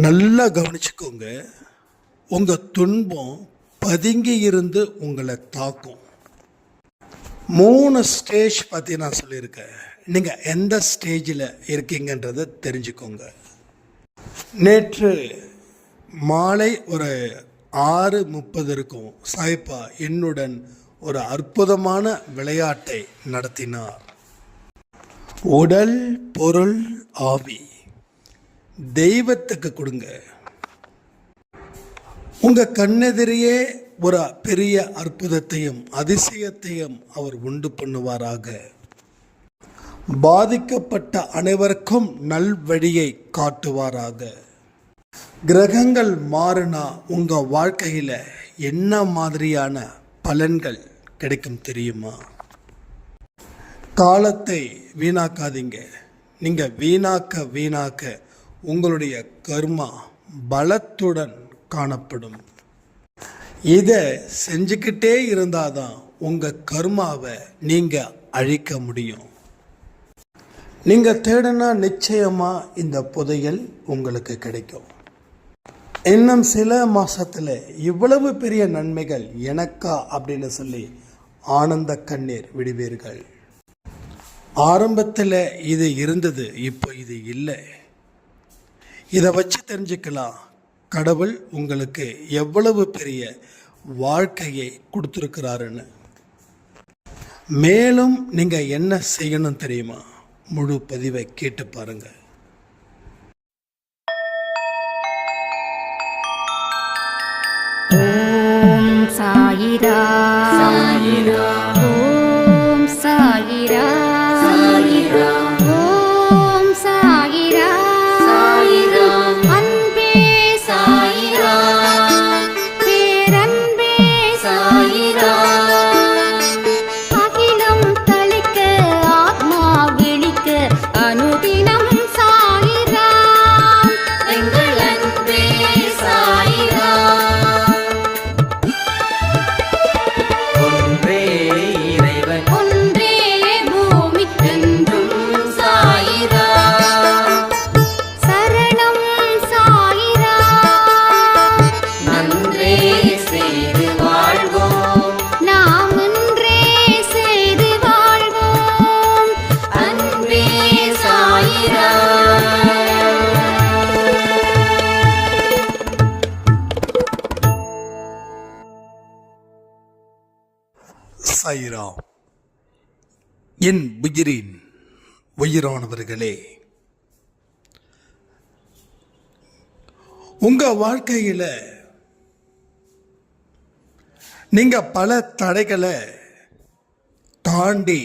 நல்லா கவனிச்சுக்கோங்க. உங்கள் துன்பம் பதுங்கி இருந்து உங்களை தாக்கும். 3 ஸ்டேஜ் பற்றி நான் சொல்லியிருக்கேன். நீங்கள் எந்த ஸ்டேஜில் இருக்கீங்கன்றதை தெரிஞ்சுக்கோங்க. நேற்று மாலை ஒரு 6:30 இருக்கும் சாய்ப்பா என்னுடன் ஒரு அற்புதமான விளையாட்டை நடத்தினார். உடல், பொருள், ஆவி தெய்வத்துக்கு கொடுங்க. உங்கள் கண்ணெதிரையே ஒரு பெரிய அற்புதத்தையும் அதிசயத்தையும் அவர் உண்டு பண்ணுவாராக. பாதிக்கப்பட்ட அனைவருக்கும் நல்வழியை காட்டுவாராக. கிரகங்கள் மாறினா உங்கள் வாழ்க்கையில் என்ன மாதிரியான பலன்கள் கிடைக்கும் தெரியுமா? காலத்தை வீணாக்காதீங்க. நீங்கள் வீணாக்க உங்களுடைய கர்மா பலத்துடன் காணப்படும். இதை செஞ்சுக்கிட்டே இருந்தாதான் உங்கள் கர்மாவை நீங்கள் அழிக்க முடியும். நீங்கள் தேடினா நிச்சயமாக இந்த புதையல் உங்களுக்கு கிடைக்கும். இன்னும் சில மாதத்தில் இவ்வளவு பெரிய நன்மைகள் எனக்கா அப்படின்னு சொல்லி ஆனந்த கண்ணீர் விடுவீர்கள். ஆரம்பத்தில் இது இருந்தது, இப்போ இது இல்லை. இதை வச்சு தெரிஞ்சுக்கலாம் கடவுள் உங்களுக்கு எவ்வளவு பெரிய வாழ்க்கையை கொடுத்துருக்கிறாருன்னு. மேலும் நீங்கள் என்ன செய்யணும் தெரியுமா? முழு பதிவை கேட்டு பாருங்க. ஓம் சாயிரா சாயிரா, ஓம் சாயிரா சாயிரா, ஓம் சாயிரா சாயிரா, அன்பே சாயிரா, பேரன்பே சாயிரா, அகிலம் தளிக்க ஆத்மா விழிக்க அனுதினம் சாயிரா, எங்கள் அன்பே சாயிரா. ஒன்றே இறைவன், ஒன்றே பூமிக்கென்றும் சாயிரா, சரணம் சாயிரா, நன்றே செய்து வாழ்வோம், நாம் ஒன்றே செய்து வாழ்வோம், அன்பே சாயிரா. சாயிராம். என் உயிரின் உயிரானவர்களே, உங்கள் வாழ்க்கையில் நீங்கள் பல தடைகளை தாண்டி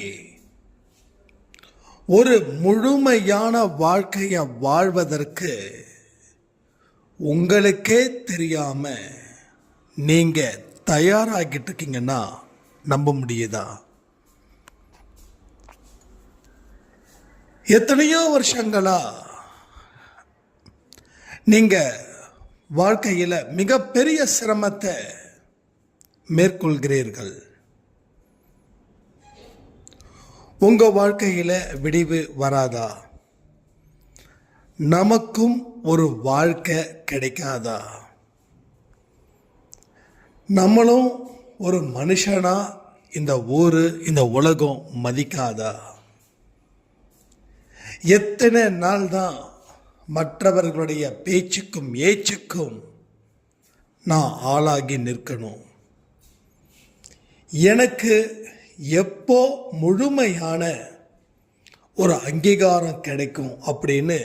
ஒரு முழுமையான வாழ்க்கையை வாழ்வதற்கு உங்களுக்கே தெரியாம நீங்கள் தயாராகிட்டு இருக்கீங்கன்னா நம்ப முடியுதா? எத்தனையோ வருஷங்களா நீங்கள் வாழ்க்கையில் மிகப்பெரிய சிரமத்தை மேற்கொள்கிறீர்கள். உங்கள் வாழ்க்கையில் விடிவு வராதா? நமக்கும் ஒரு வாழ்க்கை கிடைக்காதா? நம்மளும் ஒரு மனுஷனா இந்த ஊர் இந்த உலகம் மதிக்காதா? எத்தனை நாள் தான் மற்றவர்களுடைய பேச்சுக்கும் ஏச்சுக்கும் நான் ஆளாகி நிற்கணும்? எனக்கு எப்போ முழுமையான ஒரு அங்கீகாரம் கிடைக்கும் அப்படின்னு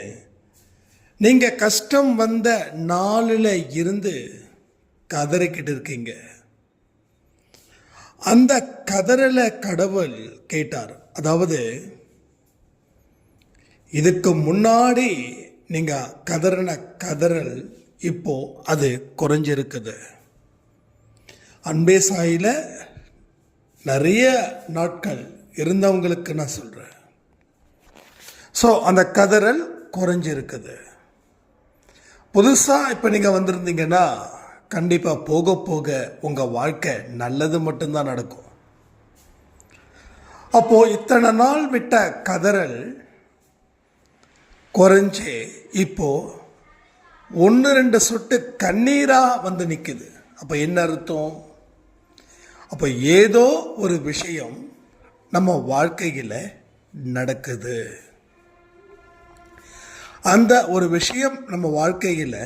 நீங்கள் கஷ்டம் வந்த நாளில் இருந்து கதறிக்கிட்டு இருக்கீங்க. அந்த கதறலை கடவுள் கேட்டார். அதாவது இதுக்கு முன்னாடி நீங்கள் கதறின கதறல் இப்போ அது குறைஞ்சிருக்குது. அன்பே சாயில நிறைய நாட்கள் இருந்தவங்களுக்கு நான் சொல்கிறேன். ஸோ அந்த கதறல் குறைஞ்சிருக்குது. புதுசாக இப்போ நீங்கள் வந்திருந்தீங்கன்னா கண்டிப்பாக போக போக உங்கள் வாழ்க்கை நல்லது மட்டும்தான் நடக்கும். அப்போது இத்தனை நாள் விட்ட கதறல் குறைஞ்சி இப்போ ஒன்று ரெண்டு சொட்டு கண்ணீரா வந்து நிக்குது. அப்ப என்ன அர்த்தம்? அப்ப ஏதோ ஒரு விஷயம் நம்ம வாழ்க்கையில நடக்குது. அந்த ஒரு விஷயம் நம்ம வாழ்க்கையில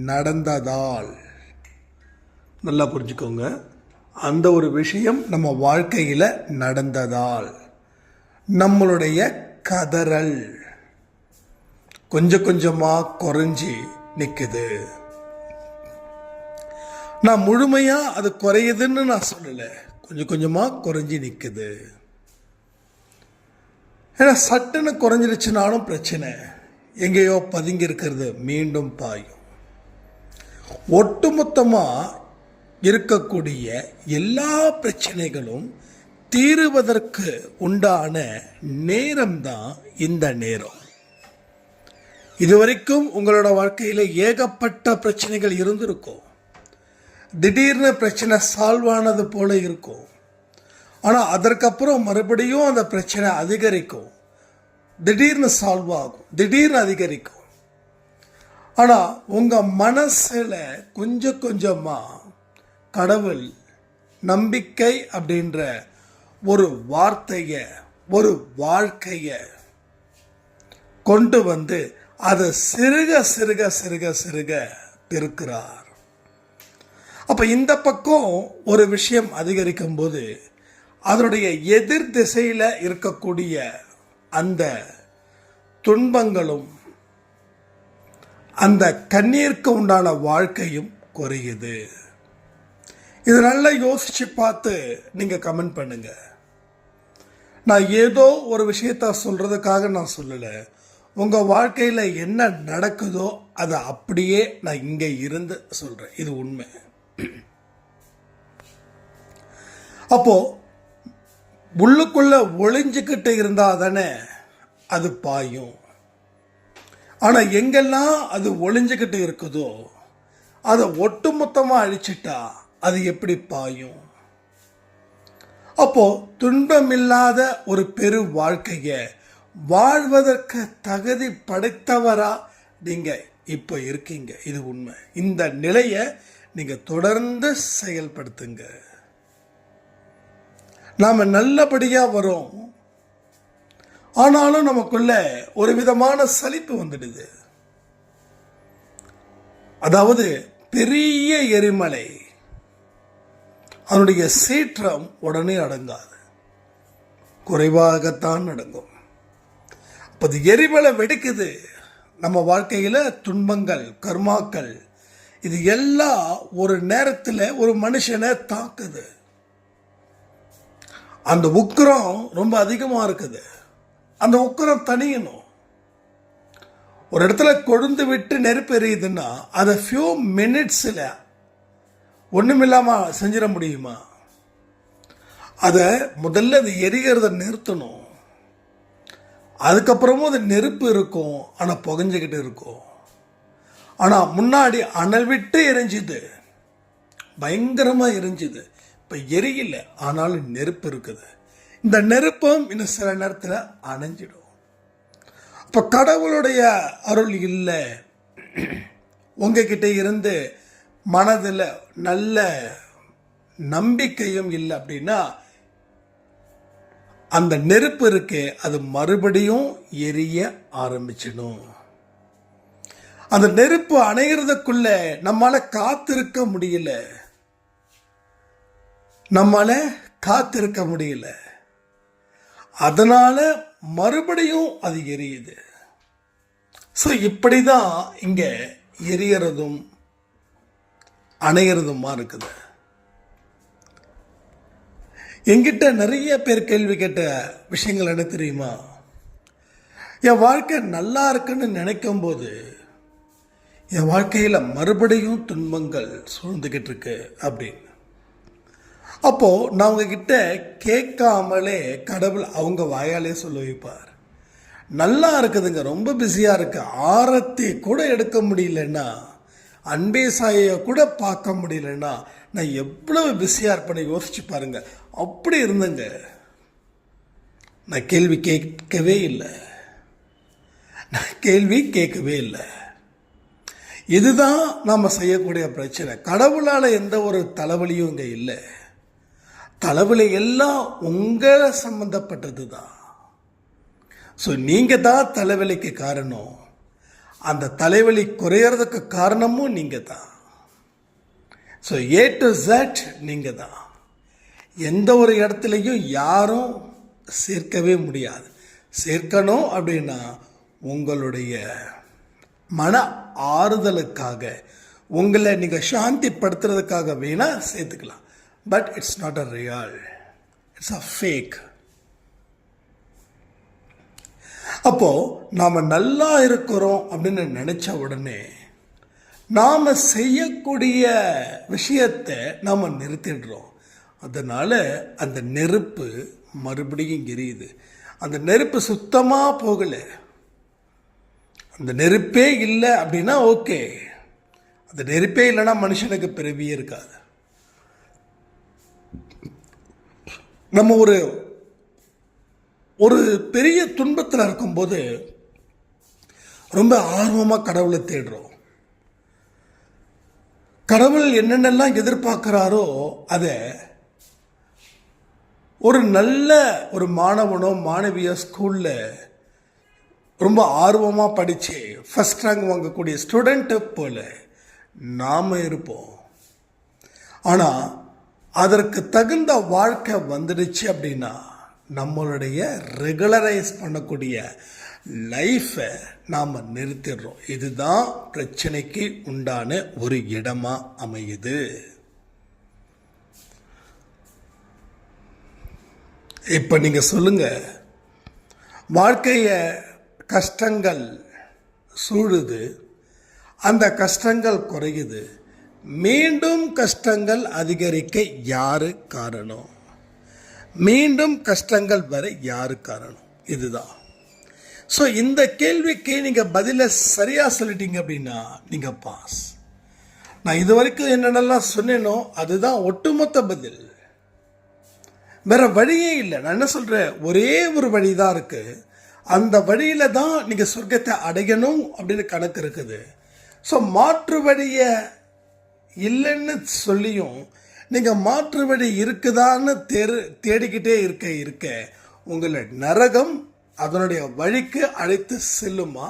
நடந்ததால், நல்லா புரிஞ்சுக்கோங்க, அந்த ஒரு விஷயம் நம்ம வாழ்க்கையில நடந்ததால் நம்மளுடைய கதறல் கொஞ்சம் கொஞ்சமா குறைஞ்சி நிக்குது. நான் முழுமையா அது குறையுதுன்னு நான் சொல்லல, கொஞ்சம் கொஞ்சமா குறைஞ்சி நிக்குது. ஏன்னா சட்டுன்னு குறைஞ்சிருச்சுனாலும் பிரச்சனை, எங்கேயோ பதுங்கி இருக்கிறது மீண்டும் பாயும். ஒட்டுமொத்தமா இருக்கக்கூடிய எல்லா பிரச்சனைகளும் தீருவதற்கு உண்டான நேரம்தான் இந்த நேரம். இதுவரைக்கும் உங்களோட வாழ்க்கையில ஏகப்பட்ட பிரச்சனைகள் இருந்திருக்கும். திடீர்னு பிரச்சனை சால்வ் ஆனது போல இருக்கும். ஆனால் அதற்கப்புறம் மறுபடியும் அந்த பிரச்சனை அதிகரிக்கும். திடீர்னு சால்வ் ஆகும், திடீர்னு அதிகரிக்கும். ஆனால் உங்கள் மனசில் கொஞ்சம் கொஞ்சமாக கடவுள், நம்பிக்கை அப்படின்ற ஒரு வார்த்தையை, ஒரு வாழ்க்கையை கொண்டு வந்து அதை சிறுக சிறுக சிறுக சிறுக பெருக்கிறார். அப்ப இந்த பக்கம் ஒரு விஷயம் அதிகரிக்கும் போது அதனுடைய எதிர் திசையில இருக்கக்கூடிய அந்த துன்பங்களும் அந்த கண்ணீருக்கு உண்டான வாழ்க்கையும் குறையுது. இது நல்லா யோசிச்சு பார்த்து நீங்க கமெண்ட் பண்ணுங்க. நான் ஏதோ ஒரு விஷயத்த சொல்றதுக்காக நான் சொல்லல. உங்க வாழ்க்கையில என்ன நடக்குதோ அதை அப்படியே நான் இங்க இருந்து சொல்றேன். இது உண்மை. அப்போ உள்ளுக்குள்ள ஒளிஞ்சுக்கிட்டு இருந்தா தானே அது பாயும். ஆனா எங்கெல்லாம் அது ஒளிஞ்சுக்கிட்டு இருக்குதோ அதை ஒட்டுமொத்தமா அழிச்சிட்டா அது எப்படி பாயும்? அப்போ துன்பமில்லாத ஒரு பெரு வாழ்க்கைய வாழ்வதற்கு தகுதி படைத்தவரா நீங்க இப்போ இருக்கீங்க. இது உண்மை. இந்த நிலையை நீங்க தொடர்ந்து செயல்படுத்துங்க. நாம நல்லபடியா வரோம். ஆனாலும் நமக்குள்ள ஒரு விதமான சலிப்பு வந்துடுது. அதாவது பெரிய எரிமலை, அதனுடைய சீற்றம் உடனே அடங்காது, குறைவாகத்தான் அடங்கும். அப்போ எரிமலை வெடிக்குது. நம்ம வாழ்க்கையில துன்பங்கள், கர்மாக்கள், இது எல்லாம் ஒரு நேரத்தில் ஒரு மனுஷனை தாக்குது. அந்த உக்கிரம் ரொம்ப அதிகமாக இருக்குது. அந்த உக்கிரம் தணியணும். ஒரு இடத்துல கொழுந்து விட்டு நெருப்பு எரியுதுன்னா அதை ஃபியூ மினிட்ஸில் ஒன்றுமில்லாம செஞ்சிட முடியுமா? அதை முதல்ல அது எரிகிறத நிறுத்தணும். அதுக்கப்புறமும் அது நெருப்பு இருக்கும், ஆனால் புகஞ்சிக்கிட்டு இருக்கும். ஆனால் முன்னாடி அனல் விட்டு எரிஞ்சுது, பயங்கரமாக எரிஞ்சுது. இப்போ எரியல, ஆனாலும் நெருப்பு இருக்குது. இந்த நெருப்பும் இன்னும் சில நேரத்தில் அணைஞ்சிடும். இப்போ கடவுளுடைய அருள் இல்லை, உங்ககிட்ட இருந்து மனதில் நல்ல நம்பிக்கையும் இல்லை அப்படின்னா அந்த நெருப்பு இருக்கு, அது மறுபடியும் எரிய ஆரம்பிச்சிடும். அந்த நெருப்பு அணைகிறதுக்குள்ள நம்மால காத்திருக்க முடியல, அதனால மறுபடியும் அது எரியுது. ஸோ இப்படிதான் இங்க எரியறதும் அணைகிறதுமா இருக்குது. என்கிட்ட நிறைய பேர் கேள்வி கேட்ட விஷயங்கள் என்ன தெரியுமா? என் வாழ்க்கை நல்லா இருக்குன்னு நினைக்கும் போது என் வாழ்க்கையில் மறுபடியும் துன்பங்கள் சூழ்ந்துக்கிட்டு இருக்கு அப்படின்னு. அப்போ நான் உங்ககிட்ட கேட்காமலே கடவுள் அவங்க வாயாலே சொல்ல வைப்பார். நல்லா இருக்குதுங்க, ரொம்ப பிஸியாக இருக்கு, ஆரத்தி கூட எடுக்க முடியலன்னா, அன்பே சாயை கூட பார்க்க முடியலன்னா நான் எவ்வளவு பிஸியாக இருப்பேன்னு யோசிச்சு பாருங்க. அப்படி இருந்துங்க. நான் கேள்வி கேட்கவே இல்லை. இதுதான் நாம் செய்யக்கூடிய பிரச்சனை. கடவுளால் எந்த ஒரு தலைவலியும் இங்கே இல்லை. தலைவலி எல்லாம் உங்களை சம்பந்தப்பட்டது தான். ஸோ நீங்கள் தான் தலைவலிக்கு காரணம். அந்த தலைவலி குறையறதுக்கு காரணமும் நீங்கள் தான். ஸோ A to Z நீங்கள் தான். எந்த ஒரு இடத்துலையும் யாரும் சேர்க்கவே முடியாது. சேர்க்கணும் அப்படின்னா உங்களுடைய மன ஆறுதலுக்காக, உங்களை நீங்கள் சாந்திப்படுத்துறதுக்காக வேணால் சேர்த்துக்கலாம். But it's not a real, it's a fake. அப்போது நாம் நல்லா இருக்கிறோம் அப்படின்னு நினச்ச உடனே நாம் செய்யக்கூடிய விஷயத்தை நாம் நிறுத்திடுறோம். அதனால் அந்த நெருப்பு மறுபடியும் எரியுது. அந்த நெருப்பு சுத்தமாக போகலை. அந்த நெருப்பே இல்லை அப்படின்னா ஓகே. அந்த நெருப்பே இல்லைன்னா மனுஷனுக்கு பிறவியே இருக்காது. நம்ம ஒரு பெரிய துன்பத்தில் இருக்கும்போது ரொம்ப ஆர்வமாக கடவுளை தேடுறோம். கடவுள் என்னென்னலாம் எதிர்பார்க்குறாரோ அதை ஒரு நல்ல ஒரு மாணவனோ மாணவியோ ஸ்கூலில் ரொம்ப ஆர்வமாக படித்து ஃபஸ்ட் ரேங்க் வாங்கக்கூடிய ஸ்டூடெண்ட்டு போல் நாம் இருப்போம். ஆனால் அதற்கு தகுந்த வாழ்க்கை வந்துடுச்சு அப்படின்னா நம்மளுடைய ரெகுலரைஸ் பண்ணக்கூடிய லைஃப்பை நாம் நிறுத்திடுறோம். இதுதான் பிரச்சனைக்கு உண்டான ஒரு இடமா அமையுது. இப்போ நீங்கள் சொல்லுங்கள், வாழ்க்கையை கஷ்டங்கள் சூழுது, அந்த கஷ்டங்கள் குறையுது, மீண்டும் கஷ்டங்கள் அதிகரிக்க யாரு காரணம்? மீண்டும் கஷ்டங்கள் வர யாரு காரணம்? இதுதான். ஸோ இந்த கேள்விக்கு நீங்கள் பதிலை சரியாக சொல்லிட்டீங்க அப்படின்னா நீங்கள் பாஸ். நான் இது வரைக்கும் என்னென்னலாம் சொன்னேனோ அதுதான் ஒட்டுமொத்த பதில். வேற வழியே இல்லை. நான் என்ன சொல்கிறேன், ஒரே ஒரு வழி தான் இருக்குது. அந்த வழியில் தான் நீங்கள் சொர்க்கத்தை அடையணும் அப்படின்னு கணக்கு இருக்குது. ஸோ மாற்று வழியை இல்லைன்னு சொல்லியும் நீங்கள் மாற்று வழி இருக்குதான்னு தேடிக்கிட்டே இருக்க உங்களை நரகம் அதனுடைய வழிக்கு அழைத்து செல்லுமா,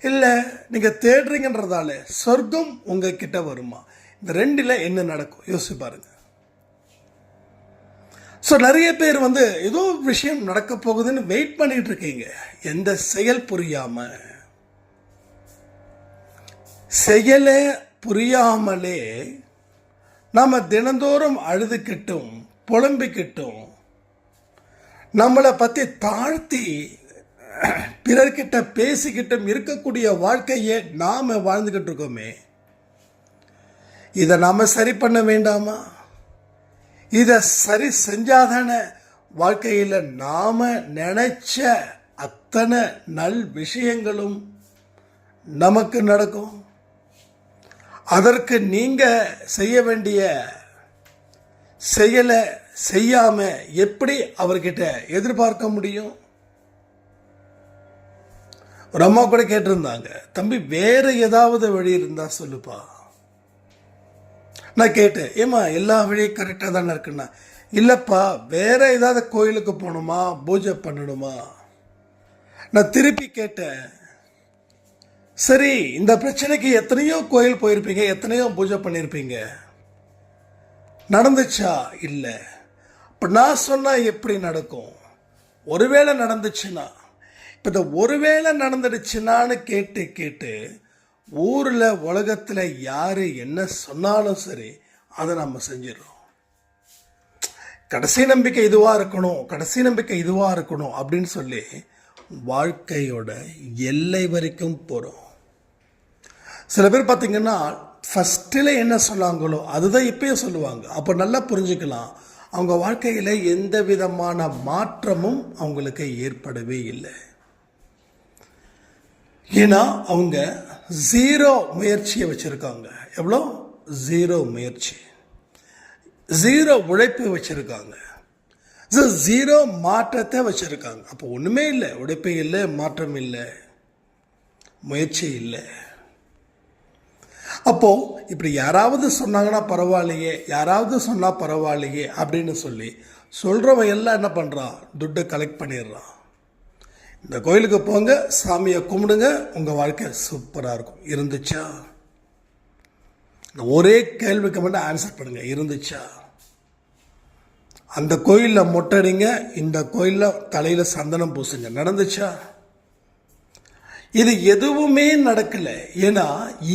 இல்லை நீங்கள் தேடுறீங்கன்றதால சொர்க்கம் உங்ககிட்ட வருமா? இந்த ரெண்டில் என்ன நடக்கும் யோசிச்சு பாருங்க. ஸோ நிறைய பேர் ஏதோ விஷயம் நடக்க போகுதுன்னு வெயிட் பண்ணிட்டு இருக்கீங்க. எந்த செயல் புரியாமல், செயலே புரியாமலே நாம் தினந்தோறும் அழுதுகிட்டும் புலம்பிக்கிட்டும் நம்மளை பற்றி தாழ்த்தி பிறர்கிட்ட பேசிக்கிட்டும் இருக்கக்கூடிய வாழ்க்கையை நாம் வாழ்ந்துக்கிட்டு இருக்கோமே. இதை நாம் சரி பண்ண வேண்டாமா? இதை சரி செஞ்சாதானே வாழ்க்கையில் நாம் நினைச்ச அத்தனை நல் விஷயங்களும் நமக்கு நடக்கும். அதற்கு நீங்கள் செய்ய வேண்டிய செயலை செய்யாம எப்படி அவர்கிட்ட எதிர்பார்க்க முடியும்? ஒரு அம்மா கூட கேட்டிருந்தாங்க, தம்பி வேற ஏதாவது வழி இருந்தா சொல்லுப்பா. நான் கேட்டேன், ஏமா எல்லா வழியும் கரெக்டாக தானே இருக்குன்னா, இல்லைப்பா வேற ஏதாவது கோயிலுக்கு போகணுமா, பூஜை பண்ணணுமா? நான் திருப்பி கேட்டேன், சரி இந்த பிரச்சனைக்கு எத்தனையோ கோயில் போயிருப்பீங்க, எத்தனையோ பூஜை பண்ணியிருப்பீங்க, நடந்துச்சா? இல்லை. இப்போ நான் சொன்னால் எப்படி நடக்கும்? ஒருவேளை நடந்துச்சுன்னா, இப்போ இந்த ஒருவேளை நடந்துடுச்சுன்னான்னு கேட்டு ஊரில் உலகத்தில் யார் என்ன சொன்னாலும் சரி அதை நம்ம செஞ்சிடறோம். கடைசி நம்பிக்கை இதுவாக இருக்கணும், கடைசி நம்பிக்கை இதுவாக இருக்கணும் அப்படின்னு சொல்லி வாழ்க்கையோட எல்லை வரைக்கும் போகிறோம். சில பேர் பார்த்திங்கன்னா ஃபஸ்ட்டில் என்ன சொன்னாங்களோ அதுதான் இப்பயும் சொல்லுவாங்க. அப்போ நல்லா புரிஞ்சுக்கலாம், அவங்க வாழ்க்கையில் எந்த விதமான மாற்றமும் அவங்களுக்கு ஏற்படவே இல்லை. ஏன்னா அவங்க 0 முயற்சியை வச்சுருக்காங்க. எவ்வளோ? 0 முயற்சி, 0 உழைப்பு வச்சுருக்காங்க, 0 மாற்றத்தை வச்சுருக்காங்க. அப்போ ஒன்றுமே இல்லை, உழைப்பு இல்லை, மாற்றம் இல்லை, முயற்சி இல்லை. அப்போது இப்படி யாராவது சொன்னாங்கன்னா பரவாயில்லையே, யாராவது சொன்னால் பரவாயில்லையே அப்படின்னு சொல்லி சொல்கிறவன் எல்லாம் என்ன பண்ணுறான், துட்டை கலெக்ட் பண்ணிடுறான். இந்த கோயிலுக்கு போங்க, சாமியை கும்பிடுங்க, உங்கள் வாழ்க்கை சூப்பராக இருக்கும். இருந்துச்சா? இந்த ஒரே கேள்விக்கு மட்டும் ஆன்சர் பண்ணுங்க, இருந்துச்சா? அந்த கோயிலில் மொட்டடிங்க, இந்த கோயிலில் தலையில் சந்தனம் பூசுங்க, நடந்துச்சா? இது எதுவுமே நடக்கலை. ஏன்னா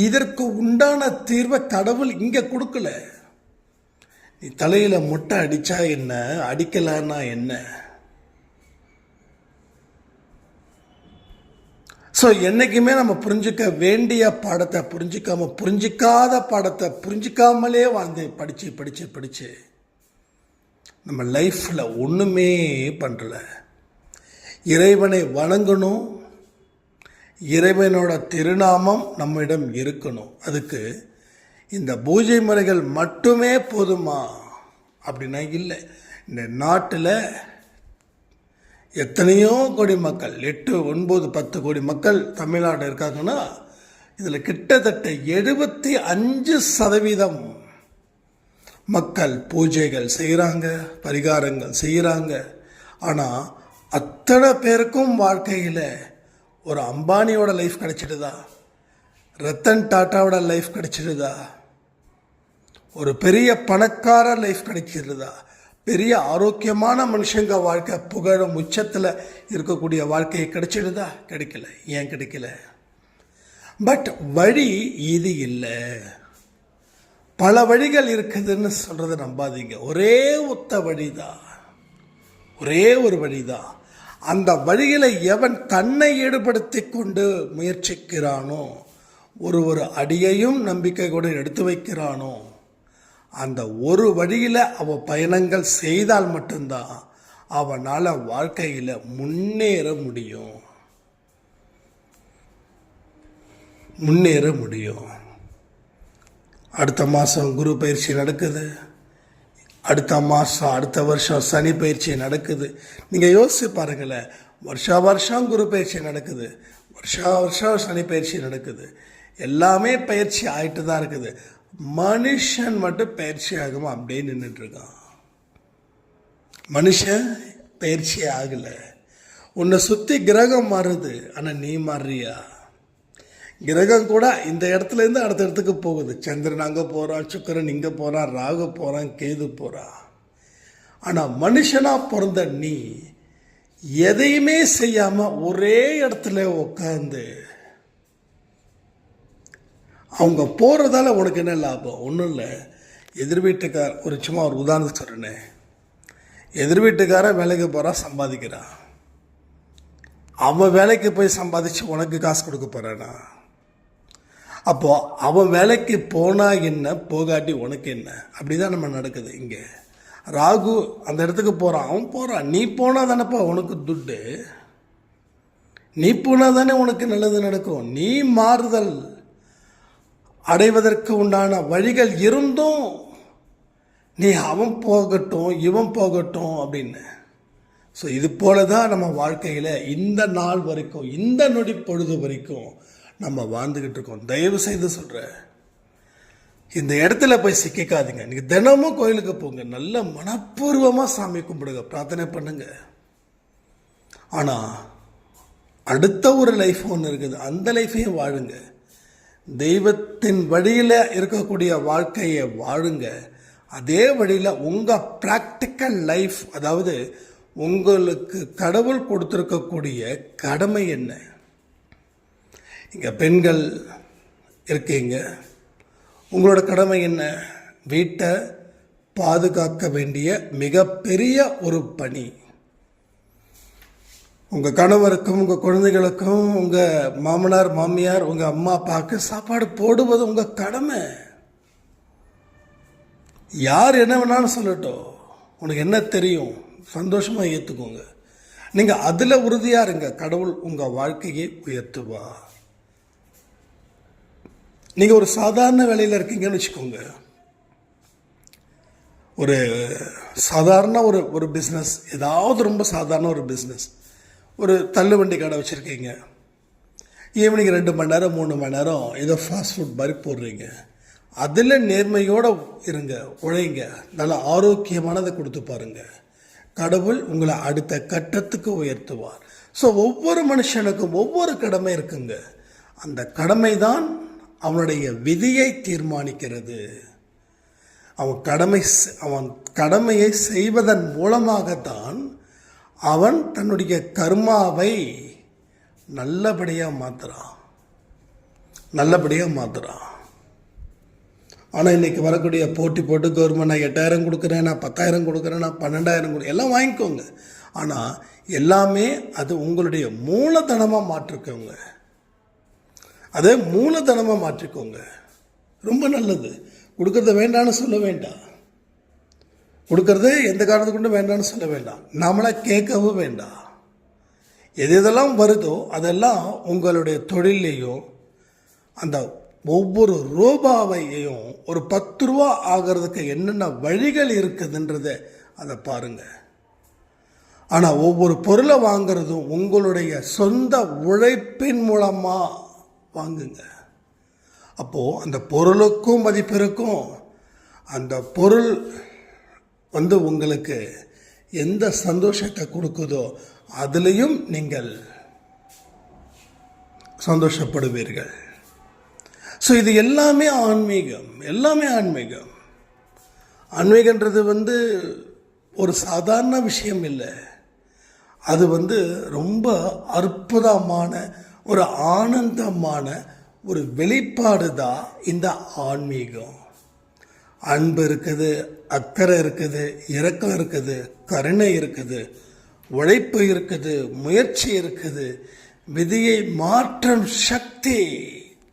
இதற்கு உண்டான தீர்வை கடவுள் இங்கே கொடுக்கல. நீ தலையில் மொட்டை அடித்தா என்ன, அடிக்கலான்னா என்ன? ஸோ என்றைக்குமே நம்ம புரிஞ்சிக்க வேண்டிய பாடத்தை புரிஞ்சிக்காத பாடத்தை புரிஞ்சிக்காமலே வாழ்ந்து படித்து நம்ம லைஃப்பில் ஒன்றுமே பண்ணல. இறைவனை வணங்கணும், இறைவனோட திருநாமம் நம்மிடம் இருக்கணும். அதுக்கு இந்த பூஜை முறைகள் மட்டுமே போதுமா அப்படின்னா இல்லை. இந்த நாட்டில் எத்தனையோ கோடி மக்கள், 8, 9, 10 கோடி மக்கள் தமிழ்நாடு இருக்காங்கன்னா இதில் கிட்டத்தட்ட 75% மக்கள் பூஜைகள் செய்கிறாங்க, பரிகாரங்கள் செய்கிறாங்க. ஆனால் அத்தனை பேருக்கும் வாழ்க்கையில் ஒரு அம்பானியோட லைஃப் கிடைச்சிடுதா, ரத்தன் டாட்டாவோட லைஃப் கிடைச்சிடுதா, ஒரு பெரிய பணக்கார லைஃப் கிடைச்சிடுதா, பெரிய ஆரோக்கியமான மனுஷங்க வாழ்க்கை புகழும் உச்சத்தில் இருக்கக்கூடிய வாழ்க்கையை கிடைச்சிடுதா? கிடைக்கல. ஏன் கிடைக்கல? பட் வழி இது இல்லை. பல வழிகள் இருக்குதுன்னு சொல்கிறத நம்பாதீங்க. ஒரே ஒத்த வழிதான், ஒரே ஒரு வழிதான். அந்த வழியில் எவன் தன்னை ஈடுபடுத்தி கொண்டு முயற்சிக்கிறானோ, ஒரு அடியையும் நம்பிக்கை கூட எடுத்து வைக்கிறானோ, அந்த ஒரு வழியில் அவன் பயணங்கள் செய்தால் மட்டும்தான் அவனால் வாழ்க்கையில் முன்னேற முடியும். அடுத்த மாதம் குரு பயிற்சி நடக்குது, அடுத்த வருஷம் சனி பயிற்சி நடக்குது. நீங்கள் யோசிச்சு பாருங்களேன், வருஷம் குரு பயிற்சி நடக்குது, வருஷம் சனி பயிற்சி நடக்குது. எல்லாமே பயிற்சி ஆகிட்டு தான் இருக்குது. மனுஷன் மட்டும் பயிற்சி ஆகாமல் அப்படியே நின்றுட்டுருக்கான். மனுஷன் பயிற்சி ஆகலை. உன்னை சுற்றி கிரகம் மாறுது, ஆனால் நீ மாறுறியா? கிரகம் கூட இந்த இடத்துலேருந்து அடுத்த இடத்துக்கு போகுது. சந்திரன் அங்கே போகிறான், சுக்கிரன் இங்கே போகிறான், ராகு போகிறான், கேது போகிறான். ஆனால் மனுஷனாக பிறந்த நீ எதையுமே செய்யாமல் ஒரே இடத்துல உட்காந்து அவங்க போகிறதால உனக்கு என்ன லாபம்? ஒன்றும் இல்லை. எதிர் வீட்டுக்கார் சும்மா ஒரு உதாரணம் சொல்கிறேன். எதிர் வீட்டுக்காரன் வேலைக்கு போகிறான், சம்பாதிக்கிறான். அவன் வேலைக்கு போய் சம்பாதிச்சு உனக்கு காசு கொடுக்க போகிறானா? அப்போது அவன் வேலைக்கு போனால் என்ன, போகாட்டி உனக்கு என்ன? அப்படி தான் நம்ம நடக்குது. இங்கே ராகு அந்த இடத்துக்கு போகிறான், அவன் போகிறான். நீ போனால் தானேப்பா உனக்கு துட்டு, நீ போனால் தானே உனக்கு நல்லது நடக்கும். நீ மாறுதல் அடைவதற்கு உண்டான வழிகள் இருந்தும் நீ அவன் போகட்டும் இவன் போகட்டும் அப்படின்னு. ஸோ இது போல தான் நம்ம வாழ்க்கையில் இந்த நாள் வரைக்கும், இந்த நொடி பொழுது வரைக்கும் நம்ம வாழ்ந்துக்கிட்டு இருக்கோம். தயவு செய்து சொல்கிறேன், இந்த இடத்துல போய் சிக்காதீங்க. நீங்கள் தினமும் கோயிலுக்கு போங்க, நல்ல மனப்பூர்வமாக சாமி கும்பிடுங்க, பிரார்த்தனை பண்ணுங்க. ஆனால் அடுத்த ஒரு லைஃப் ஒன்று இருக்குது, அந்த லைஃப்பையும் வாழுங்க. தெய்வத்தின் வழியில் இருக்கக்கூடிய வாழ்க்கையை வாழுங்க. அதே வழியில் உங்கள் ப்ராக்டிக்கல் லைஃப், அதாவது உங்களுக்கு கடவுள் கொடுத்துருக்கக்கூடிய கடமை என்ன? இங்கே பெண்கள் இருக்கீங்க, உங்களோட கடமை என்ன? வீட்டை பாதுகாக்க வேண்டிய மிகப்பெரிய ஒரு பணி. உங்கள் கணவருக்கும் உங்கள் குழந்தைகளுக்கும் உங்கள் மாமனார் மாமியார் உங்கள் அம்மா அப்பாவுக்கு சாப்பாடு போடுவது உங்கள் கடமை. யார் என்ன வேணாலும் சொல்லட்டும், உனக்கு என்ன தெரியும், சந்தோஷமாக ஏற்றுக்கோங்க. நீங்கள் அதில் உறுதியாக இருங்க, கடவுள் உங்கள் வாழ்க்கையை உயர்த்துவா. நீங்கள் ஒரு சாதாரண வேலையில் இருக்கீங்கன்னு வச்சுக்கோங்க, ஒரு சாதாரண ஒரு பிஸ்னஸ், ஏதாவது ரொம்ப சாதாரண ஒரு பிஸ்னஸ், ஒரு தள்ளுவண்டி கடை வச்சுருக்கீங்க. ஈவினிங் 2 மணி நேரம் 3 மணி நேரம் ஏதோ ஃபாஸ்ட் ஃபுட் மாதிரி போடுறீங்க. அதில் நேர்மையோடு இருங்க, உழைங்க, நல்ல ஆரோக்கியமானதை கொடுத்து பாருங்க. கடவுள் உங்களை அடுத்த கட்டத்துக்கு உயர்த்துவார். ஸோ ஒவ்வொரு மனுஷனுக்கும் ஒவ்வொரு கடமை இருக்குங்க. அந்த கடமை தான் அவனுடைய விதியை தீர்மானிக்கிறது. அவன் கடமையை செய்வதன் மூலமாகத்தான் அவன் தன்னுடைய கர்மாவை நல்லபடியாக மாற்றுறான். ஆனால் இன்றைக்கி வரக்கூடிய போட்டி போட்டு கவர்மெண்ட் நான் 8000 கொடுக்குறேன், நான் 10,000 கொடுக்குறேன், நான் 12,000 கொடுக்குறேன், எல்லாம் வாங்கிக்கோங்க. ஆனால் எல்லாமே அது உங்களுடைய மூலதனமாக மாற்றிக்கோங்க. அதே மூலதனமாக மாற்றிக்கோங்க. ரொம்ப நல்லது. கொடுக்கறத வேண்டான்னு சொல்ல வேண்டாம். கொடுக்கறத எந்த காரணத்தை கொண்டு வேண்டான்னு சொல்ல வேண்டாம். நம்மளை கேட்கவும் வேண்டாம். எதெல்லாம் வருதோ அதெல்லாம் உங்களுடைய தொழிலையும் அந்த ஒவ்வொரு ரூபாவையும் ஒரு 10 ரூபா ஆகிறதுக்கு என்னென்ன வழிகள் இருக்குதுன்றதை அதை பாருங்கள். ஆனால் ஒவ்வொரு பொருளை வாங்கிறதும் உங்களுடைய சொந்த உழைப்பின் மூலமாக வாங்குங்க. அப்போது அந்த பொருளுக்கும் மதிப்பு இருக்கும். அந்த பொருள் உங்களுக்கு எந்த சந்தோஷத்தை கொடுக்குதோ அதுலேயும் நீங்கள் சந்தோஷப்படுவீர்கள். ஸோ இது எல்லாமே ஆன்மீகம். ஆன்மீகன்றது ஒரு சாதாரண விஷயம் இல்லை. அது ரொம்ப அற்புதமான ஒரு ஆனந்தமான ஒரு வெளிப்பாடு தான் இந்த ஆன்மீகம். அன்பு இருக்குது, அக்கறை இருக்குது, இரக்கம் இருக்குது, கருணை இருக்குது, உழைப்பு இருக்குது, முயற்சி இருக்குது, விதியை மாற்றும் சக்தி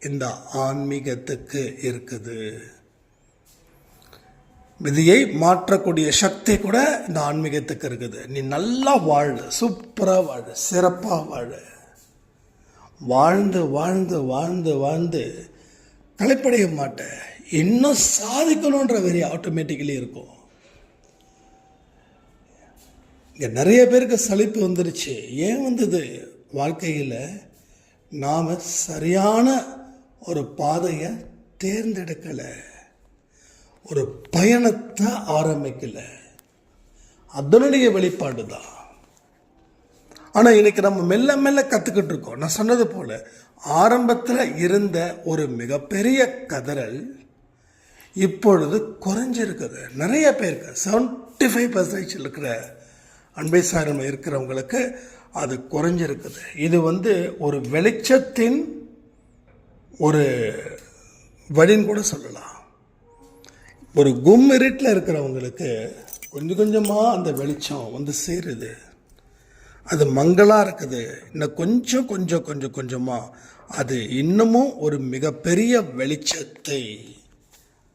இந்த ஆன்மீகத்துக்கு இருக்குது. விதியை மாற்றக்கூடிய சக்தி கூட இந்த ஆன்மீகத்துக்கு இருக்குது. நீ நல்லா வாழு, சூப்பராக வாழு, சிறப்பாக வாழு. வாழ்ந்து வாழ்ந்து வாழ்ந்து வாழ்ந்து களைப்படைய மாட்டேன். இன்னும் சாதிக்கணுன்ற வெறி ஆட்டோமேட்டிக்கலி இருக்கும். இங்கே நிறைய பேருக்கு சலிப்பு வந்துருச்சு. ஏன் வந்தது? வாழ்க்கையில் நாம் சரியான ஒரு பாதையை தேர்ந்தெடுக்கலை, ஒரு பயணத்தை ஆரம்பிக்கலை. அதனுடைய வெளிப்பாடு தான். ஆனால் இன்றைக்கி நம்ம மெல்ல மெல்ல கற்றுக்கிட்டு இருக்கோம். நான் சொன்னது போல் ஆரம்பத்தில் இருந்த ஒரு மிகப்பெரிய கதறல் இப்பொழுது குறைஞ்சிருக்குது. நிறைய பேருக்கு 75% இருக்கிற அன்பை சாரம் இருக்கிறவங்களுக்கு அது குறைஞ்சிருக்குது. இது ஒரு வெளிச்சத்தின் ஒரு வழின்னு கூட சொல்லலாம். ஒரு இருட்டில் இருக்கிறவங்களுக்கு கொஞ்சம் கொஞ்சமாக அந்த வெளிச்சம் சேருது. அது மங்களாக இருக்குது. இன்னும் கொஞ்சம் கொஞ்சம் கொஞ்சம் கொஞ்சமாக அது இன்னமும் ஒரு மிகப்பெரிய வெளிச்சத்தை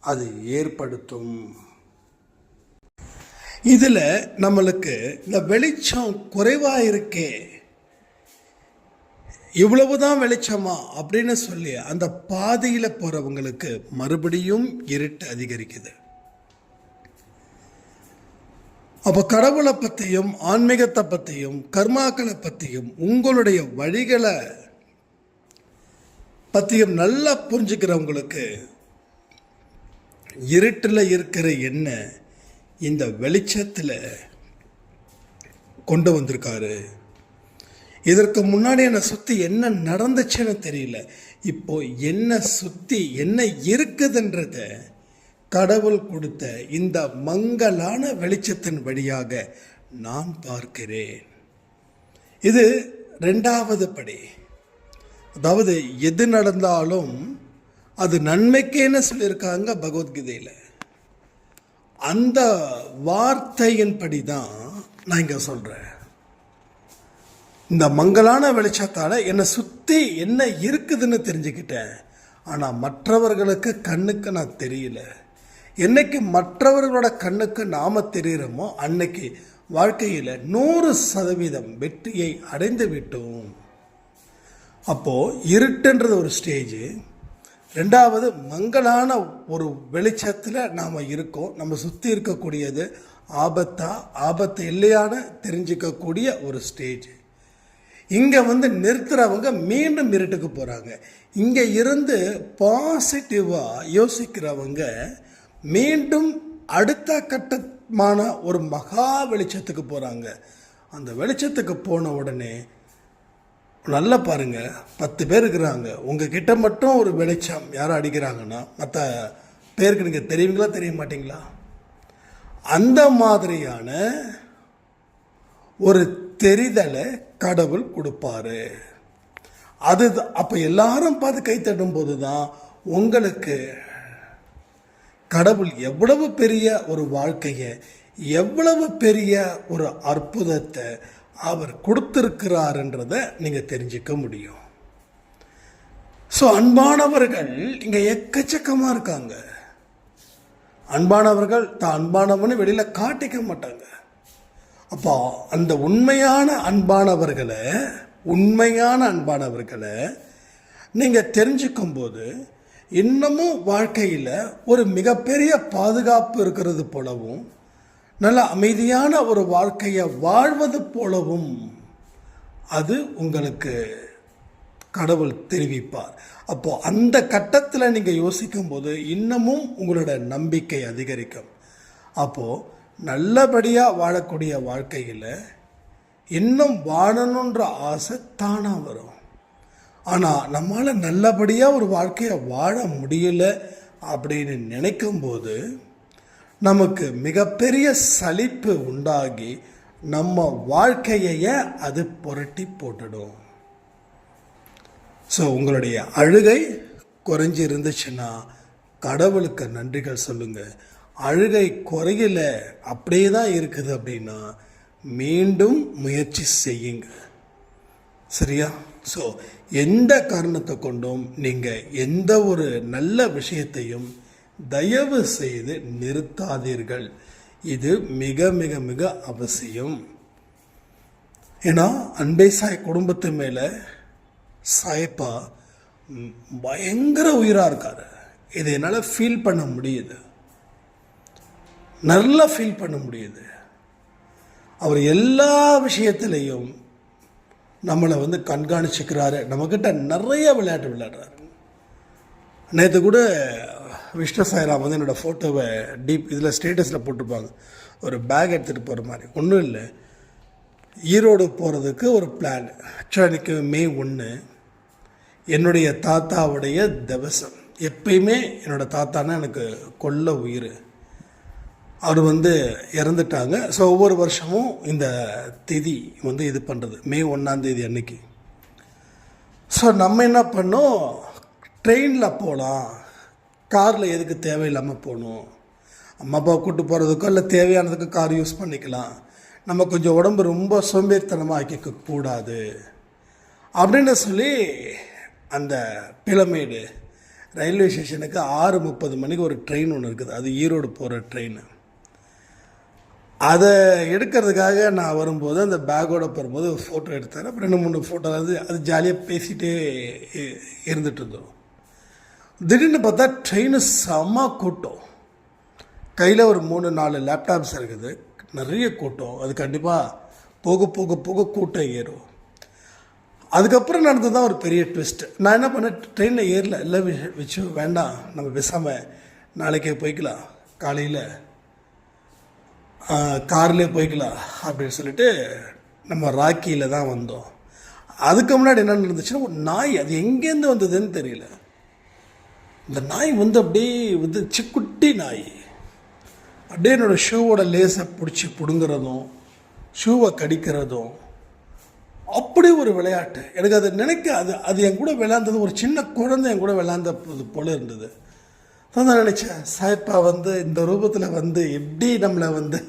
அது ஏற்படுத்தும். இதில் நம்மளுக்கு இந்த வெளிச்சம் குறைவாக இருக்கே, இவ்வளவுதான் வெளிச்சமா அப்படின்னு சொல்லி அந்த பாதையில் போகிறவங்களுக்கு மறுபடியும் இருட்டு அதிகரிக்குது. அப்போ கடவுளை பற்றியும் ஆன்மீகத்தை பற்றியும் கர்மாக்களை பற்றியும் உங்களுடைய வழிகளை பற்றியும் நல்லா புரிஞ்சுக்கிறவங்களுக்கு இருட்டில் இருக்கிற எண்ணெய் இந்த வெளிச்சத்தில் கொண்டு வந்திருக்காரு. இதற்கு முன்னாடி என்னை சுற்றி என்ன நடந்துச்சுன்னு தெரியல. இப்போ என்ன சுற்றி என்ன இருக்குதுன்றத கடவுள் கொடுத்த இந்த மங்கலான வெளிச்சத்தின் வழியாக நான் பார்க்கிறேன். இது 2வது படி. அதாவது எது நடந்தாலும் அது நன்மைக்கேன்னு சொல்லியிருக்காங்க பகவத்கீதையில். அந்த வார்த்தையின்படி தான் நான் இங்கே சொல்கிறேன். இந்த மங்கலான வெளிச்சத்தால் என்னை சுற்றி என்ன இருக்குதுன்னு தெரிஞ்சுக்கிட்டேன். ஆனால் மற்றவர்களுக்கு கண்ணுக்கு நான் தெரியல. என்னைக்கு மற்றவர்களோட கண்ணுக்கு நாம் தெரிகிறோமோ அன்னைக்கு வாழ்க்கையில் 100% வெற்றியை அடைந்து விட்டோம். அப்போது இருட்டுன்றது ஒரு ஸ்டேஜு. 2வது மங்கலான ஒரு வெளிச்சத்தில் நாம் இருக்கோம். நம்ம சுற்றி இருக்கக்கூடியது ஆபத்து இல்லையான்னு தெரிஞ்சிக்கக்கூடிய ஒரு ஸ்டேஜ். இங்கே வந்து நிறுத்துறவங்க மீண்டும் இருட்டுக்கு போகிறாங்க. இங்கே இருந்து பாசிட்டிவாக யோசிக்கிறவங்க மீண்டும் அடுத்த கட்டமான ஒரு மகா வெளிச்சத்துக்கு போகிறாங்க. அந்த வெளிச்சத்துக்கு போன உடனே நல்லா பாருங்கள், 10 பேர் இருக்கிறாங்க, உங்ககிட்ட மட்டும் ஒரு வெளிச்சம் யாரும் அடிக்கிறாங்கன்னா மற்ற பேருக்கு நீங்கள் தெரியுங்களா தெரிய மாட்டீங்களா? அந்த மாதிரியான ஒரு தெரிதலை கடவுள் கொடுப்பாரு. அது அப்போ எல்லாரும் பார்த்து கை தட்டும் போது தான் உங்களுக்கு கடவுள் எவ்வளவு பெரிய ஒரு வாழ்க்கையை, எவ்வளவு பெரிய ஒரு அற்புதத்தை அவர் கொடுத்திருக்கிறாருன்றதை நீங்கள் தெரிஞ்சுக்க முடியும். ஸோ அன்பானவர்கள் இங்கே எக்கச்சக்கமாக இருக்காங்க. அன்பானவர்கள் தான் அன்பானவன்னு வெளியில் காட்டிக்க மாட்டாங்க. அப்போ அந்த உண்மையான அன்பானவர்களை நீங்கள் தெரிஞ்சுக்கும் போது இன்னமும் வாழ்க்கையில் ஒரு மிகப்பெரிய பாதுகாப்பு இருக்கிறது போலவும், நல்ல அமைதியான ஒரு வாழ்க்கையை வாழ்வது போலவும் அது உங்களுக்கு கடவுள் தெரிவிப்பார். அப்போது அந்த கட்டத்தில் நீங்கள் யோசிக்கும் போது இன்னமும் உங்களோட நம்பிக்கை அதிகரிக்கும். அப்போது நல்லபடியாக வாழக்கூடிய வாழ்க்கையில் இன்னும் வாழணுன்ற ஆசை தானாக வரும். ஆனால் நம்மளால் நல்லபடியாக ஒரு வாழ்க்கையை வாழ முடியல அப்படின்னு நினைக்கும்போது நமக்கு மிகப்பெரிய சலிப்பு உண்டாகி நம்ம வாழ்க்கையே அது புரட்டி போட்டுடும். ஸோ உங்களுடைய அழுகை குறைஞ்சி இருந்துச்சுன்னா கடவுளுக்கு நன்றிகள் சொல்லுங்கள். அழுகை குறையல அப்படியே தான் இருக்குது அப்படின்னா மீண்டும் முயற்சி செய்யுங்க. சரியா? ஸோ எந்த காரணத்தை கொண்டும் நீங்கள் எந்த ஒரு நல்ல விஷயத்தையும் தயவு செய்து நிறுத்தாதீர்கள். இது மிக மிக மிக அவசியம். ஏன்னா அன்பே சாய் குடும்பத்து மேலே சாயப்பா பயங்கர உயிராக இருக்காரு. இதை என்னால் ஃபீல் பண்ண முடியுது, நல்லா ஃபீல் பண்ண முடியுது. அவர் எல்லா விஷயத்திலையும் நம்மளை வந்து கண்காணிச்சுக்கிறாரு. நம்மக்கிட்ட நிறைய விளையாட்டு விளையாடுறாரு. நேற்று கூட விஷ்ணு சாய்ராம் வந்து என்னோடய ஃபோட்டோவை இதில் ஸ்டேட்டஸில் போட்டிருப்பாங்க. ஒரு பேக் எடுத்துகிட்டு போகிற மாதிரி. ஒன்றும் இல்லை, ஈரோடு போகிறதுக்கு ஒரு பிளான். ஆக்சுவலாக எனக்கு மே 1 என்னுடைய தாத்தாவுடைய திவசம். எப்பயுமே என்னோடய தாத்தானா எனக்கு கொல்ல உயிர். அவர் வந்து இறந்துட்டாங்க. ஸோ ஒவ்வொரு வருஷமும் இந்த தேதி வந்து இது பண்ணுறது மே 1 அன்னைக்கு. ஸோ நம்ம என்ன பண்ணோம், ட்ரெயினில் போகலாம், காரில் எதுக்கு தேவையில்லாமல் போகணும், அம்மா அப்பாவை கூப்பிட்டு போகிறதுக்கோ இல்லை தேவையானதுக்கு கார் யூஸ் பண்ணிக்கலாம், நம்ம கொஞ்சம் உடம்பு ரொம்ப சோம்பேறித்தனமாக ஆக்கிக்கூடாது அப்படின்னு சொல்லி அந்த பிளமேடு ரயில்வே ஸ்டேஷனுக்கு 6:30 மணிக்கு ஒரு ட்ரெயின் ஒன்று இருக்குது. அது ஈரோடு போகிற ட்ரெயின். அதை எடுக்கிறதுக்காக நான் வரும்போது அந்த பேக்கோடு போகும்போது ஒரு ஃபோட்டோ எடுத்தார். அப்புறம் 2-3 ஃபோட்டோ அது ஜாலியாக பேசிகிட்டே இருந்துகிட்டு இருந்தோம். திடீர்னு பார்த்தா ட்ரெயின் செம்ம கூட்டம். கையில் ஒரு 3-4 லேப்டாப்ஸ் இருக்குது, நிறைய கூட்டம். அது கண்டிப்பாக போக போக போக கூட்டம் ஏறும். அதுக்கப்புறம் நடந்தது தான் ஒரு பெரிய ட்விஸ்ட். நான் என்ன பண்ணேன், ட்ரெயினில் ஏறல, இல்லை வச்சு வேண்டாம், நம்ம பேசாமல் நாளைக்கே போய்க்கலாம், காலையில் கார்லேயே போய்க்கலாம் அப்படின்னு சொல்லிட்டு நம்ம ராக்கியில் தான் வந்தோம். அதுக்கு முன்னாடி என்ன நடந்துச்சுன்னா, ஒரு நாய், அது எங்கேருந்து வந்ததுன்னு தெரியல, இந்த நாய் வந்து அப்படியே வந்து சிக்குட்டி நாய் அப்படியே என்னோடய ஷூவோட லேஸை பிடிச்சி பிடுங்கிறதும் ஷூவை கடிக்கிறதும் அப்படி ஒரு விளையாட்டு. எனக்கு அதை நினைக்க அது என் கூட விளையாண்டது ஒரு சின்ன குழந்தை என் கூட விளையாண்டது போல இருந்தது. தான் நான் நினச்சேன், சாய்ப்பா வந்து இந்த ரூபத்தில் வந்து எப்படி நம்மளை வந்து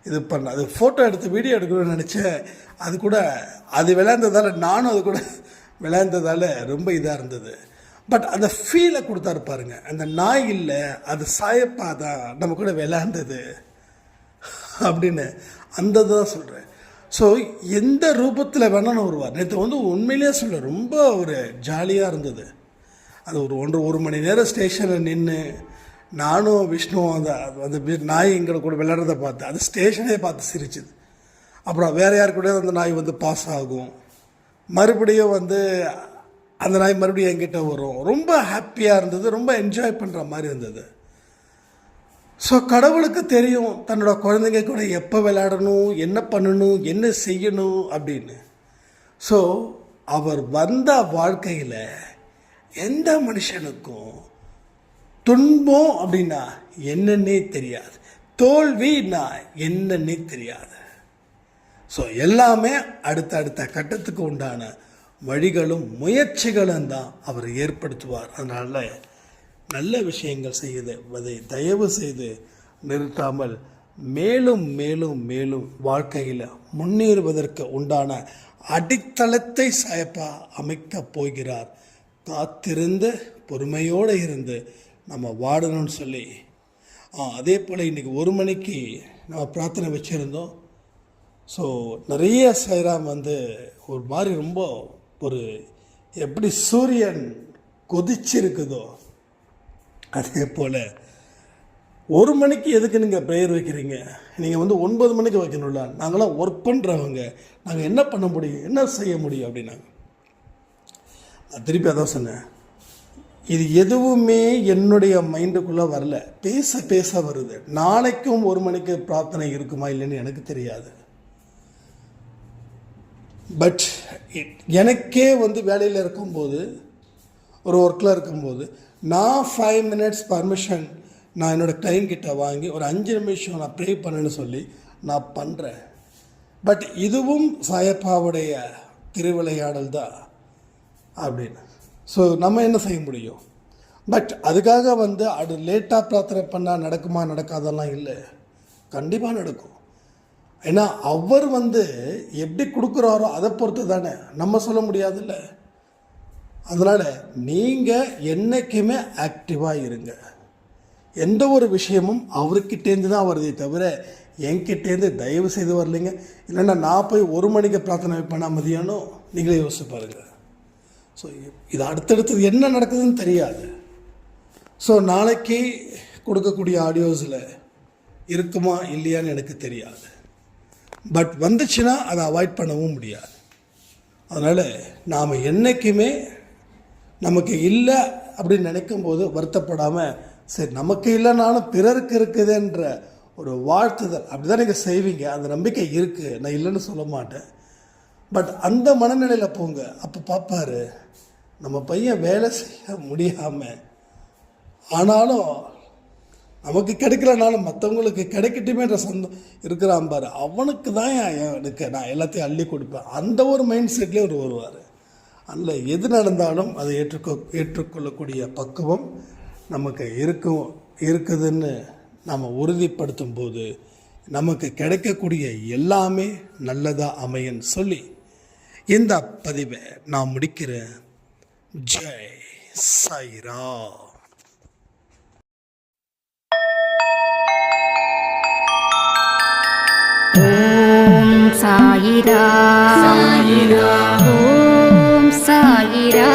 இது பண்ண, அது ஃபோட்டோ எடுத்து வீடியோ எடுக்கணும்னு நினச்சேன். அது கூட அது விளையாண்டதால் நானும் அது கூட விளையாண்டதால் ரொம்ப இதாக இருந்தது. பட் அந்த ஃபீலை கொடுத்தாரு பாருங்க, அந்த நாய் இல்லை, அது சாயப்பா தான் நம்ம கூட விளையாண்டது அப்படின்னு அந்த தான் சொல்கிறேன். ஸோ எந்த ரூபத்தில் வேணாலும் வருவார். நேற்று வந்து உண்மையிலேயே சொல்ல ரொம்ப ஒரு ஜாலியாக இருந்தது. அது ஒரு மணி நேரம் ஸ்டேஷனில் நின்று நானும் விஷ்ணுவும் அந்த நாய் எங்களை கூட விளையாடுறதை பார்த்து அது ஸ்டேஷனே பார்த்து சிரிச்சுது. அப்புறம் வேறு யார் கூட அந்த நாய் வந்து பாஸ் ஆகும், மறுபடியும் அந்த நாய் மறுபடியும் என்கிட்ட வரும். ரொம்ப ஹாப்பியாக இருந்தது, ரொம்ப என்ஜாய் பண்ணுற மாதிரி இருந்தது. ஸோ கடவுளுக்கு தெரியும் தன்னோட குழந்தைங்க கூட எப்போ விளையாடணும், என்ன பண்ணணும், என்ன செய்யணும் அப்படின்னு. ஸோ அவர் வந்த வாழ்க்கையில் எந்த மனுஷனுக்கும் துன்பம் அப்படின்னா என்னன்னே தெரியாது, தோல்வின்னா என்னன்னே தெரியாது. ஸோ எல்லாமே அடுத்த கட்டத்துக்கு உண்டான வழிகளும் முயற்சிகளும் தான் அவர் ஏற்படுத்துவார். அதனால் நல்ல விஷயங்கள் அதை தயவு செய்து நிறுத்தாமல் மேலும் மேலும் மேலும் வாழ்க்கையில் முன்னேறுவதற்கு உண்டான அடித்தளத்தை சாயப்பா அமைக்கப் போகிறார். காத்திருந்து பொறுமையோடு இருந்து நம்ம வாடணும்னு சொல்லி அதே போல் இன்றைக்கி 1 மணிக்கு நம்ம பிரார்த்தனை வச்சுருந்தோம். ஸோ நிறைய சாய்ராம் ஒரு மாதிரி ரொம்ப ஒரு எப்படி சூரியன் கொதிச்சிருக்குதோ அதே போல் 1 மணிக்கு எதுக்கு நீங்கள் ப்ரேயர் வைக்கிறீங்க? நீங்கள் 9 மணிக்கு வைக்கணும்ல. நாங்களாம் ஒர்க் பண்ணுறவங்க, நாங்கள் என்ன பண்ண முடியும், என்ன செய்ய முடியும் அப்படின்னாங்க. நான் திருப்பி அதான் சொன்னேன், இது எதுவுமே என்னுடைய மைண்டுக்குள்ளே வரல, பேச பேச வருது. நாளைக்கும் 1 மணிக்கு பிரார்த்தனை இருக்குமா இல்லைன்னு எனக்கு தெரியாது. பட் எனக்கே வேலையில் இருக்கும்போது, ஒரு ஒர்க்கில் இருக்கும்போது, நான் 5 மினிட்ஸ் பர்மிஷன் நான் என்னோடய கிளைண்ட் கிட்ட வாங்கி ஒரு 5 நிமிஷம் நான் ப்ரே பண்ணேன்னு சொல்லி நான் பண்ணுறேன். பட் இதுவும் சாயப்பாவுடைய திருவிளையாடல் தான் அப்படின்னு. ஸோ நம்ம என்ன செய்ய முடியும்? பட் அதுக்காக அது லேட்டாக பிரார்த்தனை பண்ணால் நடக்குமா நடக்காதெல்லாம் இல்லை, கண்டிப்பாக நடக்கும். ஏன்னா அவர் எப்படி கொடுக்குறாரோ அதை பொறுத்து தானே, நம்ம சொல்ல முடியாதுல்ல. அதனால் நீங்கள் என்றைக்குமே ஆக்டிவாக இருங்க. எந்த ஒரு விஷயமும் அவர்கிட்டேருந்து தான் வருதே தவிர என்கிட்டேருந்து தயவு செய்து வரலைங்க. இல்லைன்னா நான் போய் 1 மணிக்கு பிரார்த்தனை வைப்பேனா மதியானம்? நீங்களே யோசிச்சு பாருங்கள். ஸோ இது அடுத்தடுத்தது என்ன நடக்குதுன்னு தெரியாது. ஸோ நாளைக்கு கொடுக்கக்கூடிய ஆடியோஸில் இருக்குமா இல்லையான்னு எனக்கு தெரியாது. பட் வந்துச்சுன்னா அதை அவாய்ட் பண்ணவும் முடியாது. அதனால் நாம் என்றைக்குமே நமக்கு இல்லை அப்படின்னு நினைக்கும்போது வருத்தப்படாமல், சரி நமக்கு இல்லைனாலும் பிறருக்கு இருக்குதுன்ற ஒரு வாழ்த்துதல் அப்படி தான் நீங்கள் செய்வீங்க. அந்த நம்பிக்கை இருக்குது, நான் இல்லைன்னு சொல்ல மாட்டேன். பட் அந்த மனநிலையில் போங்க. அப்போ பார்ப்பாரு, நம்ம பையன் வேலை செய்ய முடியாமல் ஆனாலும் நமக்கு கிடைக்கலனாலும் மற்றவங்களுக்கு கிடைக்கட்டுமேன்ற சொந்தம் இருக்கிறான் பாரு, அவனுக்கு தான் எனக்கு நான் எல்லாத்தையும் அள்ளி கொடுப்பேன். அந்த ஒரு மைண்ட் செட்லேயே ஒரு வருவார். அதில் எது நடந்தாலும் அதை ஏற்றுக்கொள்ளக்கூடிய பக்குவம் நமக்கு இருக்குதுன்னு நம்ம உறுதிப்படுத்தும் போது நமக்கு கிடைக்கக்கூடிய எல்லாமே நல்லதாக அமையன்னு சொல்லி இந்த பதிவை நான் முடிக்கிறேன். ஜெய் சாய்ராம். ஓம் சாயிரா சாயிரா ஓம் சாயிரா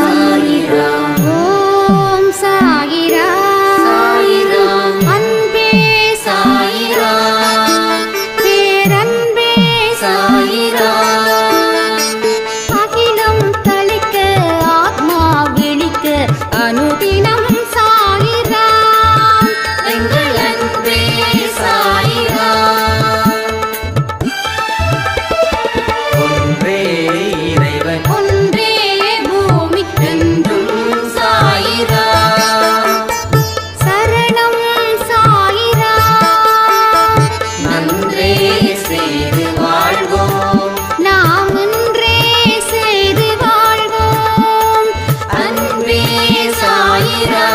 சாயிரா ஓம் சாயிரா சாயிரா அன்பே சாயிரா பேரன்பே சாயிரா அகிலம் தளிக்க ஆத்மா விழிக்க அனுதினம் சாயிரா எங்கள் அன்பே சாயிரா ஒன்றே இறைவன் ஒன்றே பூமிக்கென்றும் சாயிரா சரணம் சாயிரா நன்றே செய்து வாழ்வோம் நாம் ஒன்றே செய்து வாழ்வோம் அன்பே சாயிரா